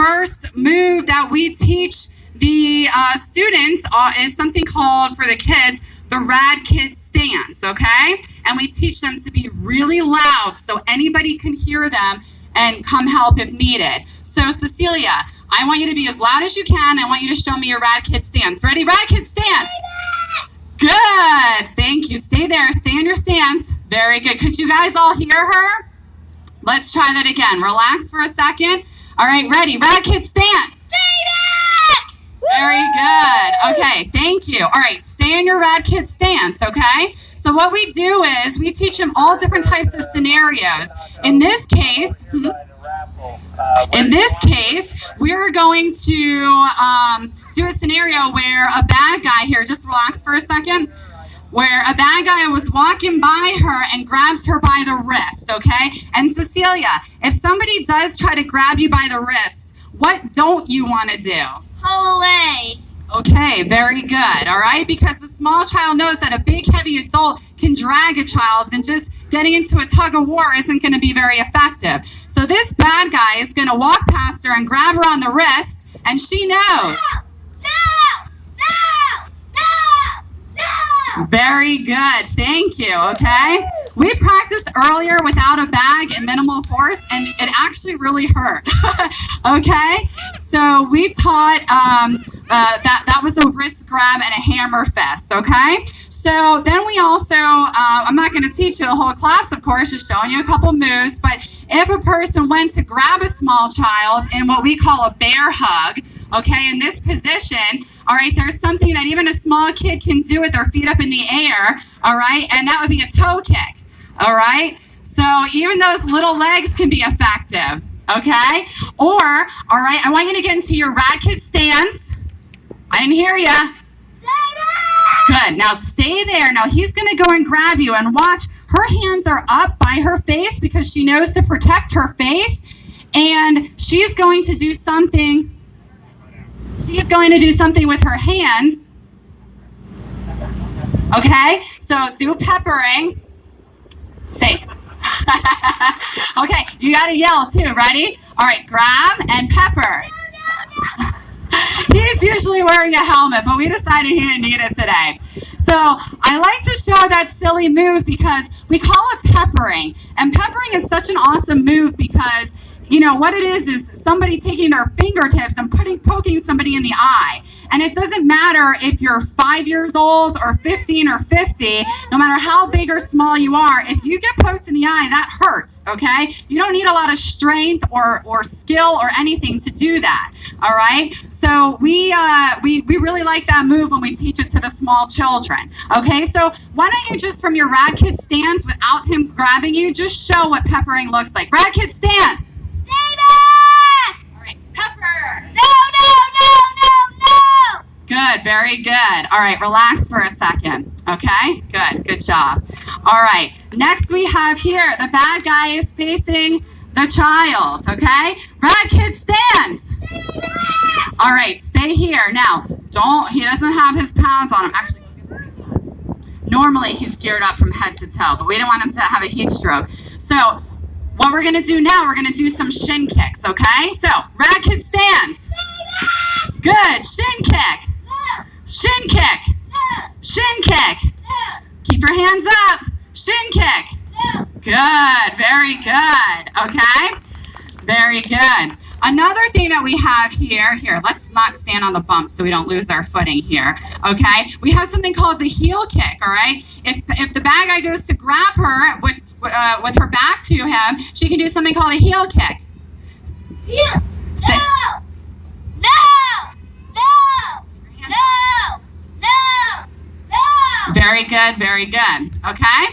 first move that we teach the students is something called, for the kids, the radKIDS stance, okay? And we teach them to be really loud so anybody can hear them and come help if needed. So Cecilia, I want you to be as loud as you can. I want you to show me your radKIDS stance. Ready? radKIDS stance. Good. Thank you. Stay there. Stay in your stance. Very good. Could you guys all hear her? Let's try that again. Relax for a second. All right, ready? radKIDS stance. Very good. Okay, thank you. All right, stay in your radKIDS stance, okay? So what we do is we teach them all different types of scenarios. In this case, we're going to do a scenario where a bad guy here, just relax for a second, where a bad guy was walking by her and grabs her by the wrist, okay? And Cecilia, if somebody does try to grab you by the wrist, what don't you want to do? Pull away. Okay, very good, all right? Because the small child knows that a big, heavy adult can drag a child, and just getting into a tug of war isn't going to be very effective. So this bad guy is going to walk past her and grab her on the wrist, and she knows. No! Very good, thank you, okay? We practiced earlier without a bag and minimal force, and it actually really hurt, okay? So we taught that was a wrist grab and a hammer fist, okay? So then we also, I'm not gonna teach you the whole class, of course, just showing you a couple moves, but if a person went to grab a small child in what we call a bear hug, okay, in this position, all right, there's something that even a small kid can do with their feet up in the air, all right, and that would be a toe kick, all right? So even those little legs can be effective, okay? Or, all right, I want you to get into your radKIDS stance. I didn't hear ya. Good, now stay there. Now he's gonna go and grab you, and watch, her hands are up by her face because she knows to protect her face, and she's going to do something. She's going to do something with her hands. Okay, so do peppering. Say. Okay, you gotta yell too, ready? All right, grab and pepper. No. He's usually wearing a helmet, but we decided he didn't need it today. So I like to show that silly move because we call it peppering. And peppering is such an awesome move because, you know, what it is somebody taking their fingertips and poking somebody in the eye. And it doesn't matter if you're 5 years old or 15 or 50, no matter how big or small you are, if you get poked in the eye, that hurts, okay? You don't need a lot of strength or skill or anything to do that, all right? So we really like that move when we teach it to the small children, okay? So why don't you just, from your radKIDS stance, without him grabbing you, just show what peppering looks like. radKIDS stand. Pepper! No! Good, very good. All right, relax for a second, okay? Good job. All right, next we have here, the bad guy is facing the child, okay? radKIDS stance. All right, stay here. Now, he doesn't have his pads on him. Actually, normally he's geared up from head to toe, but we don't want him to have a heat stroke. So, what we're gonna do now, we're gonna do some shin kicks, okay? So, radKIDS stance. Good, shin kick. Shin kick. Shin kick. Keep your hands up. Shin kick. Good, very good, okay? Very good. Another thing that we have here, let's not stand on the bump so we don't lose our footing here, okay? We have something called a heel kick, all right? If the bad guy goes to grab her with her back to him, she can do something called a heel kick. Yeah. No! Very good, very good, okay?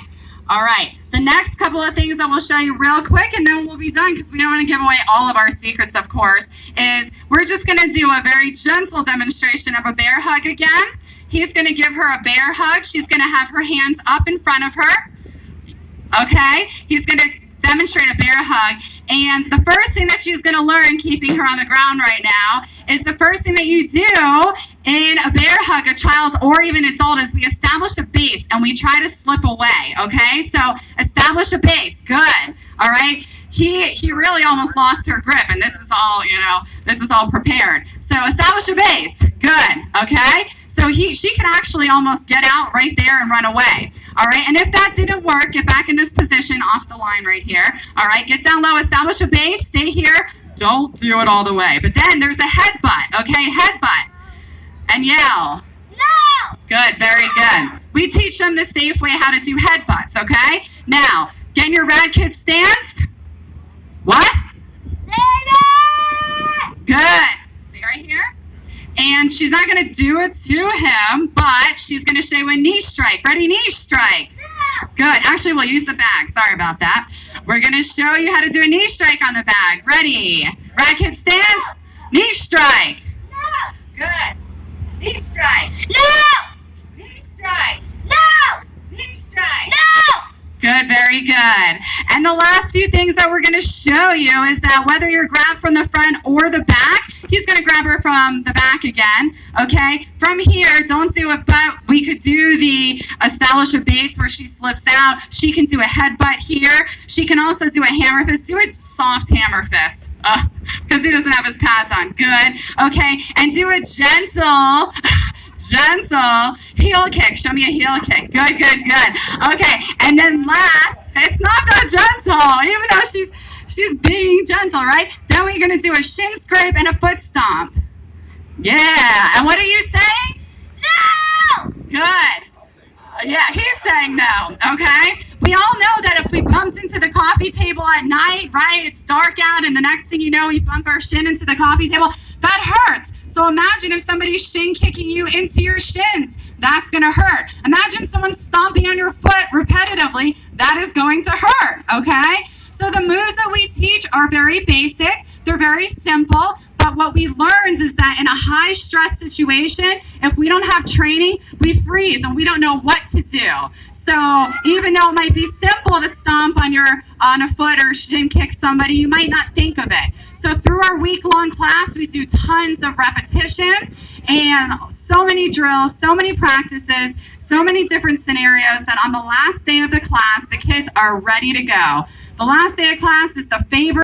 All right, the next couple of things that we'll show you real quick, and then we'll be done because we don't want to give away all of our secrets, of course, is we're just going to do a very gentle demonstration of a bear hug again. He's going to give her a bear hug. She's going to have her hands up in front of her, okay? He's going to demonstrate a bear hug, and the first thing that she's going to learn, keeping her on the ground right now, is the first thing that you do in a bear hug, a child or even adult, is we establish a base and we try to slip away, okay? So establish a base, good, all right? he really almost lost her grip, and this is all, this is all prepared. So establish a base. Good, okay? So she can actually almost get out right there and run away. All right, and if that didn't work, get back in this position off the line right here. All right, get down low, establish a base, stay here. Don't do it all the way. But then there's a headbutt, okay? Headbutt. And yell. No! Good, very good. We teach them the safe way how to do headbutts, okay? Now, get in your radKIDS stance. What? Good. See right here? And she's not going to do it to him, but she's going to show a knee strike. Ready, knee strike. Good. Actually, we'll use the bag. Sorry about that. We're going to show you how to do a knee strike on the bag. Ready? radKIDS stance. Knee strike. Good. Knee strike. No! Knee strike. No! Knee strike. No! Good, very good. And the last few things that we're going to show you is that whether you're grabbed from the front or the back, he's going to grab her from the back again, okay? From here, don't do it, but we could do the establish a base where she slips out. She can do a headbutt here. She can also do a hammer fist. Do a soft hammer fist. Because he doesn't have his pads on. Good. Okay. And do a gentle heel kick. Show me a heel kick. Good, good, good. Okay. And then last, it's not that gentle, even though she's being gentle, right? Then we're going to do a shin scrape and a foot stomp. Yeah. And what are you saying? No! Good. Yeah, he's saying no, okay? We all know that if we bumped into the coffee table at night, right, it's dark out, and the next thing you know, we bump our shin into the coffee table, that hurts. So imagine if somebody's shin kicking you into your shins. That's going to hurt. Imagine someone stomping on your foot repetitively. That is going to hurt, okay? So the moves that we teach are very basic. They're very simple. But what we learned is that in a high stress situation, if we don't have training, we freeze and we don't know what to do. So even though it might be simple to stomp on a foot or shin kick somebody, you might not think of it. So through our week-long class, we do tons of repetition and so many drills, so many practices, so many different scenarios that on the last day of the class, the kids are ready to go. The last day of class is the favorite